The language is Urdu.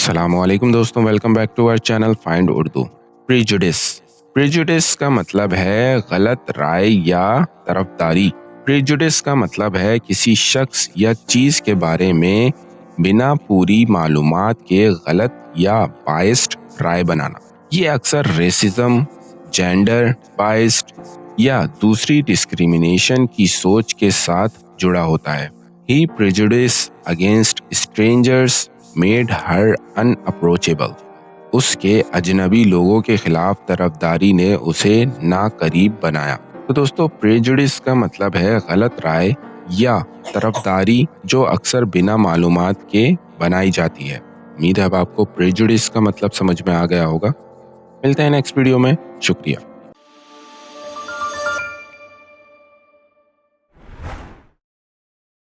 السلام علیکم دوستوں، welcome back to our channel find Urdu. Prejudice کا مطلب ہے غلط رائے یا طرفداری۔ پریجوڈس کا مطلب ہے کسی شخص یا چیز کے بارے میں بنا پوری معلومات کے غلط یا بائسڈ رائے بنانا۔ یہ اکثر ریسزم، جینڈر بائسڈ یا دوسری ڈسکریمنیشن کی سوچ کے ساتھ جڑا ہوتا ہے۔ ہی prejudice against strangers made her unapproachable۔ اس کے اجنبی لوگوں کے خلاف طرفداری نے اسے ناقریب بنایا۔ تو دوستو، prejudice کا مطلب ہے غلط رائے یا طرفداری جو اکثر بنا معلومات کے بنائی جاتی ہے۔ امید ہے اب آپ کو prejudice کا مطلب سمجھ میں آ گیا ہوگا۔ ملتے ہیں نیکسٹ ویڈیو میں، شکریہ۔